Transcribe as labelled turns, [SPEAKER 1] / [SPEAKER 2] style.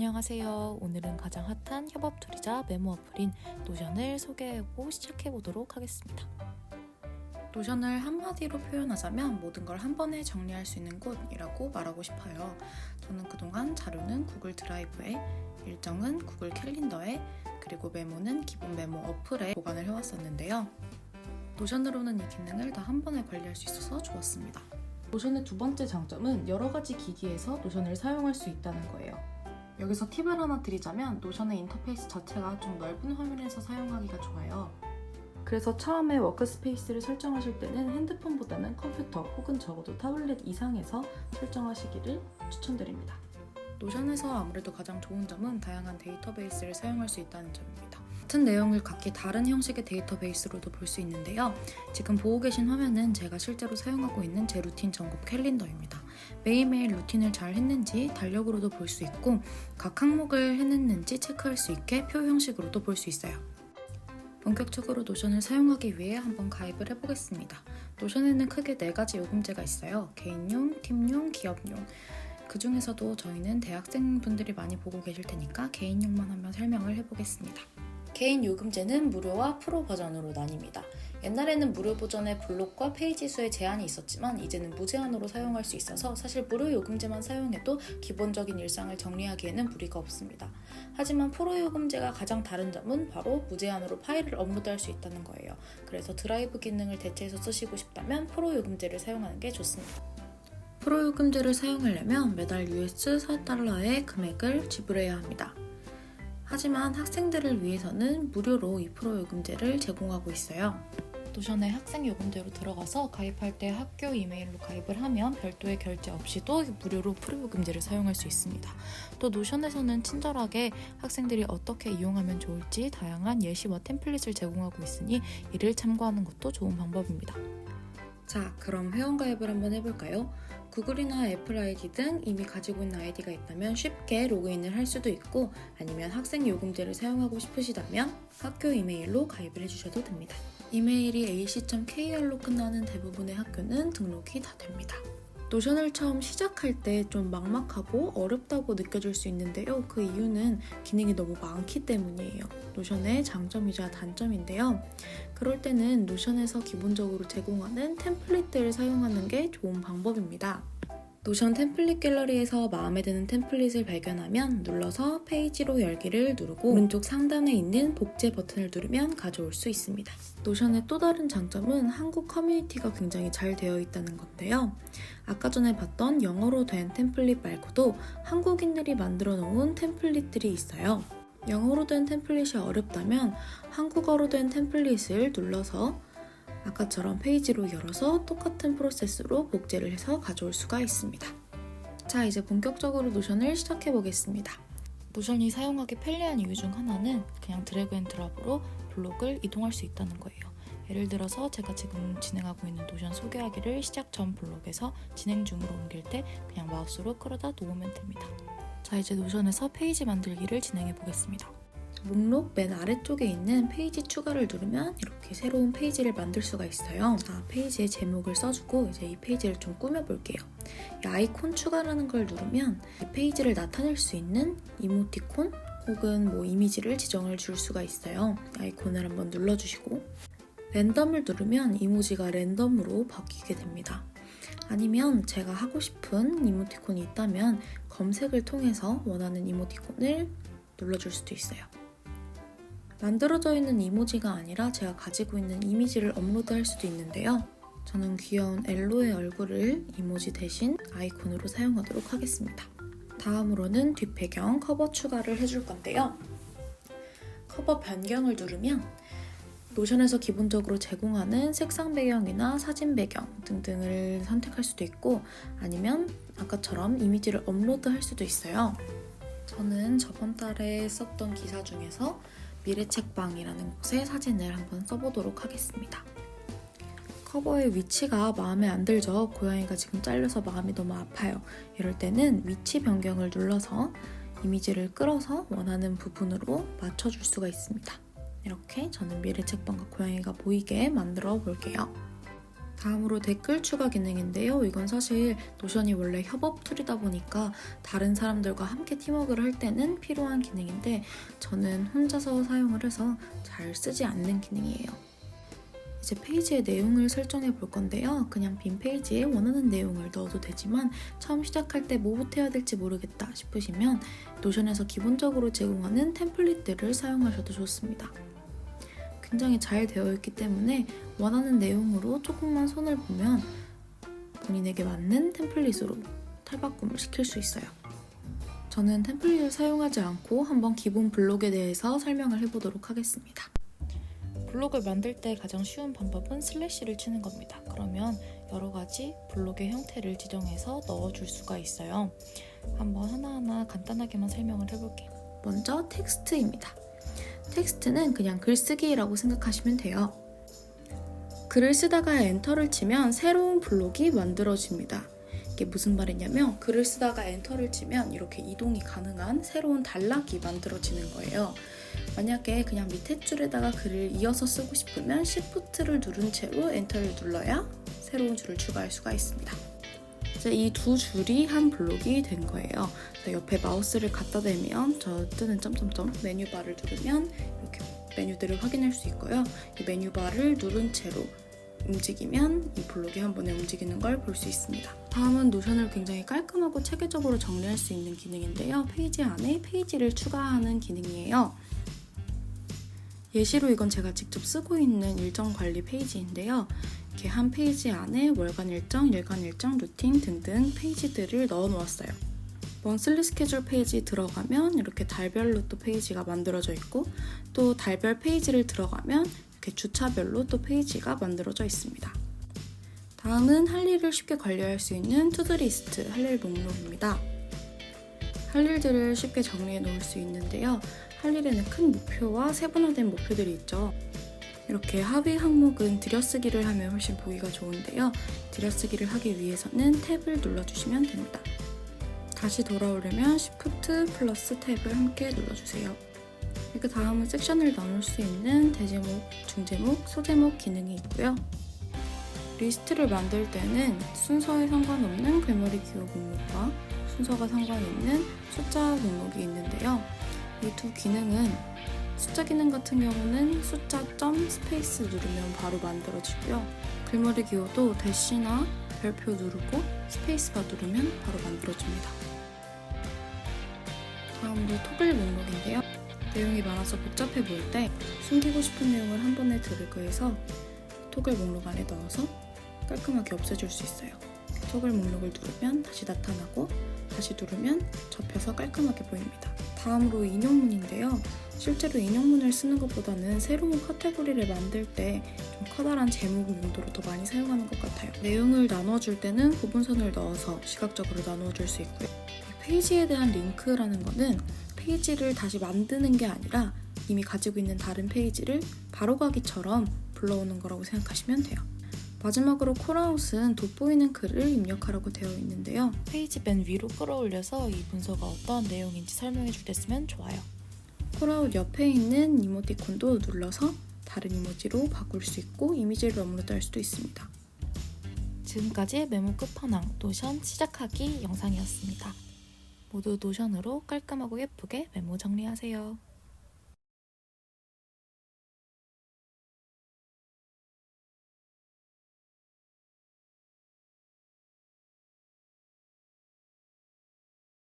[SPEAKER 1] 안녕하세요. 오늘은 가장 핫한 협업 툴이자 메모 어플인 노션을 소개하고 시작해보도록 하겠습니다. 노션을 한마디로 표현하자면 모든 걸 한 번에 정리할 수 있는 곳이라고 말하고 싶어요. 저는 그동안 자료는 구글 드라이브에, 일정은 구글 캘린더에, 그리고 메모는 기본 메모 어플에 보관을 해왔었는데요. 노션으로는 이 기능을 다 한 번에 관리할 수 있어서 좋았습니다. 노션의 두 번째 장점은 여러 가지 기기에서 노션을 사용할 수 있다는 거예요. 여기서 팁을 하나 드리자면 노션의 인터페이스 자체가 좀 넓은 화면에서 사용하기가 좋아요. 그래서 처음에 워크스페이스를 설정하실 때는 핸드폰보다는 컴퓨터 혹은 적어도 타블렛 이상에서 설정하시기를 추천드립니다. 노션에서 아무래도 가장 좋은 점은 다양한 데이터베이스를 사용할 수 있다는 점입니다. 같은 내용을 각기 다른 형식의 데이터베이스로도 볼 수 있는데요. 지금 보고 계신 화면은 제가 실제로 사용하고 있는 제 루틴 점검 캘린더입니다. 매일매일 루틴을 잘 했는지 달력으로도 볼 수 있고 각 항목을 해냈는지 체크할 수 있게 표 형식으로도 볼 수 있어요. 본격적으로 노션을 사용하기 위해 한번 가입을 해보겠습니다. 노션에는 크게 4가지 요금제가 있어요. 개인용, 팀용, 기업용. 그 중에서도 저희는 대학생분들이 많이 보고 계실 테니까 개인용만 한번 설명을 해보겠습니다. 개인 요금제는 무료와 프로 버전으로 나뉩니다. 옛날에는 무료 버전에 블록과 페이지 수에 제한이 있었지만 이제는 무제한으로 사용할 수 있어서 사실 무료 요금제만 사용해도 기본적인 일상을 정리하기에는 무리가 없습니다. 하지만 프로 요금제가 가장 다른 점은 바로 무제한으로 파일을 업로드할 수 있다는 거예요. 그래서 드라이브 기능을 대체해서 쓰시고 싶다면 프로 요금제를 사용하는 게 좋습니다. 프로 요금제를 사용하려면 매달 US $4의 금액을 지불해야 합니다. 하지만 학생들을 위해서는 무료로 이 프로 요금제를 제공하고 있어요. 노션에 학생 요금제로 들어가서 가입할 때 학교 이메일로 가입을 하면 별도의 결제 없이도 무료로 프로 요금제를 사용할 수 있습니다. 또 노션에서는 친절하게 학생들이 어떻게 이용하면 좋을지 다양한 예시와 템플릿을 제공하고 있으니 이를 참고하는 것도 좋은 방법입니다. 자, 그럼 회원가입을 한번 해볼까요? 구글이나 애플 아이디 등 이미 가지고 있는 아이디가 있다면 쉽게 로그인을 할 수도 있고 아니면 학생 요금제를 사용하고 싶으시다면 학교 이메일로 가입을 해주셔도 됩니다. 이메일이 ac.kr로 끝나는 대부분의 학교는 등록이 다 됩니다. 노션을 처음 시작할 때 좀 막막하고 어렵다고 느껴질 수 있는데요. 그 이유는 기능이 너무 많기 때문이에요. 노션의 장점이자 단점인데요. 그럴 때는 노션에서 기본적으로 제공하는 템플릿들을 사용하는 게 좋은 방법입니다. 노션 템플릿 갤러리에서 마음에 드는 템플릿을 발견하면 눌러서 페이지로 열기를 누르고 오른쪽 상단에 있는 복제 버튼을 누르면 가져올 수 있습니다. 노션의 또 다른 장점은 한국 커뮤니티가 굉장히 잘 되어 있다는 건데요. 아까 전에 봤던 영어로 된 템플릿 말고도 한국인들이 만들어 놓은 템플릿들이 있어요. 영어로 된 템플릿이 어렵다면 한국어로 된 템플릿을 눌러서 아까처럼 페이지로 열어서 똑같은 프로세스로 복제를 해서 가져올 수가 있습니다. 자, 이제 본격적으로 노션을 시작해 보겠습니다. 노션이 사용하기 편리한 이유 중 하나는 그냥 드래그 앤 드랍으로 블록을 이동할 수 있다는 거예요. 예를 들어서 제가 지금 진행하고 있는 노션 소개하기를 시작 전 블록에서 진행 중으로 옮길 때 그냥 마우스로 끌어다 놓으면 됩니다. 자, 이제 노션에서 페이지 만들기를 진행해 보겠습니다. 목록 맨 아래쪽에 있는 페이지 추가를 누르면 이렇게 새로운 페이지를 만들 수가 있어요. 자, 페이지에 제목을 써주고 이제 이 페이지를 좀 꾸며볼게요. 이 아이콘 추가라는 걸 누르면 이 페이지를 나타낼 수 있는 이모티콘 혹은 이미지를 지정을 줄 수가 있어요. 아이콘을 한번 눌러주시고 랜덤을 누르면 이모지가 랜덤으로 바뀌게 됩니다. 아니면 제가 하고 싶은 이모티콘이 있다면 검색을 통해서 원하는 이모티콘을 눌러줄 수도 있어요. 만들어져 있는 이모지가 아니라 제가 가지고 있는 이미지를 업로드할 수도 있는데요. 저는 귀여운 엘로의 얼굴을 이모지 대신 아이콘으로 사용하도록 하겠습니다. 다음으로는 뒷배경 커버 추가를 해줄 건데요. 커버 변경을 누르면 노션에서 기본적으로 제공하는 색상 배경이나 사진 배경 등등을 선택할 수도 있고 아니면 아까처럼 이미지를 업로드할 수도 있어요. 저는 저번 달에 썼던 기사 중에서 미래책방이라는 곳에 사진을 한번 써보도록 하겠습니다. 커버의 위치가 마음에 안 들죠? 고양이가 지금 잘려서 마음이 너무 아파요. 이럴 때는 위치 변경을 눌러서 이미지를 끌어서 원하는 부분으로 맞춰줄 수가 있습니다. 이렇게 저는 미래책방과 고양이가 보이게 만들어 볼게요. 다음으로 댓글 추가 기능인데요. 이건 사실 노션이 원래 협업 툴이다 보니까 다른 사람들과 함께 팀워크를 할 때는 필요한 기능인데 저는 혼자서 사용을 해서 잘 쓰지 않는 기능이에요. 이제 페이지의 내용을 설정해 볼 건데요. 그냥 빈 페이지에 원하는 내용을 넣어도 되지만 처음 시작할 때 뭐부터 해야 될지 모르겠다 싶으시면 노션에서 기본적으로 제공하는 템플릿들을 사용하셔도 좋습니다. 굉장히 잘 되어 있기 때문에 원하는 내용으로 조금만 손을 보면 본인에게 맞는 템플릿으로 탈바꿈을 시킬 수 있어요. 저는 템플릿을 사용하지 않고 한번 기본 블록에 대해서 설명을 해보도록 하겠습니다. 블록을 만들 때 가장 쉬운 방법은 슬래시를 치는 겁니다. 그러면 여러 가지 블록의 형태를 지정해서 넣어줄 수가 있어요. 한번 하나하나 간단하게만 설명을 해볼게요. 먼저 텍스트입니다. 텍스트는 그냥 글쓰기라고 생각하시면 돼요. 글을 쓰다가 엔터를 치면 새로운 블록이 만들어집니다. 이게 무슨 말이냐면 글을 쓰다가 엔터를 치면 이렇게 이동이 가능한 새로운 단락이 만들어지는 거예요. 만약에 그냥 밑에 줄에다가 글을 이어서 쓰고 싶으면 Shift를 누른 채로 엔터를 눌러야 새로운 줄을 추가할 수가 있습니다. 이제 이 두 줄이 한 블록이 된 거예요. 옆에 마우스를 갖다 대면 저 뜨는 점점점 메뉴바를 누르면 이렇게 메뉴들을 확인할 수 있고요. 이 메뉴바를 누른 채로 움직이면 이 블록이 한 번에 움직이는 걸 볼 수 있습니다. 다음은 노션을 굉장히 깔끔하고 체계적으로 정리할 수 있는 기능인데요. 페이지 안에 페이지를 추가하는 기능이에요. 예시로 이건 제가 직접 쓰고 있는 일정 관리 페이지인데요. 이렇게 한 페이지 안에 월간 일정, 일간 일정, 루틴 등등 페이지들을 넣어 놓았어요. 먼슬리 스케줄 페이지 들어가면 이렇게 달별로 또 페이지가 만들어져 있고 또 달별 페이지를 들어가면 이렇게 주차별로 또 페이지가 만들어져 있습니다. 다음은 할 일을 쉽게 관리할 수 있는 투두리스트, 할 일 목록입니다. 할 일들을 쉽게 정리해 놓을 수 있는데요. 할 일에는 큰 목표와 세분화된 목표들이 있죠. 이렇게 하위 항목은 들여쓰기를 하면 훨씬 보기가 좋은데요. 들여쓰기를 하기 위해서는 탭을 눌러주시면 됩니다. 다시 돌아오려면 Shift 플러스 탭을 함께 눌러주세요. 그 다음은 섹션을 나눌 수 있는 대제목, 중제목, 소제목 기능이 있고요. 리스트를 만들 때는 순서에 상관없는 글머리 기호 목록과 순서가 상관있는 숫자 목록이 있는데요. 이 두 기능은 숫자 기능 같은 경우는 숫자 점 스페이스 누르면 바로 만들어지고요. 글머리 기호도 대시나 별표 누르고 스페이스바 누르면 바로 만들어집니다. 다음으로 토글 목록인데요. 내용이 많아서 복잡해 보일 때 숨기고 싶은 내용을 한 번에 들으기 위해서 토글 목록 안에 넣어서 깔끔하게 없애줄 수 있어요. 토글 목록을 누르면 다시 나타나고 다시 누르면 접혀서 깔끔하게 보입니다. 다음으로 인용문인데요. 실제로 인용문을 쓰는 것보다는 새로운 카테고리를 만들 때 좀 커다란 제목 용도로 더 많이 사용하는 것 같아요. 내용을 나눠줄 때는 구분선을 넣어서 시각적으로 나누어줄 수 있고요. 페이지에 대한 링크라는 거는 페이지를 다시 만드는 게 아니라 이미 가지고 있는 다른 페이지를 바로가기처럼 불러오는 거라고 생각하시면 돼요. 마지막으로 콜아웃은 돋보이는 글을 입력하라고 되어 있는데요. 페이지 맨 위로 끌어올려서 이 문서가 어떤 내용인지 설명해 줄 때 쓰면 좋아요. 콜아웃 옆에 있는 이모티콘도 눌러서 다른 이모지로 바꿀 수 있고 이미지를 업로드할 수도 있습니다. 지금까지 메모 끝판왕 노션 시작하기 영상이었습니다. 모두 노션으로 깔끔하고 예쁘게 메모 정리하세요.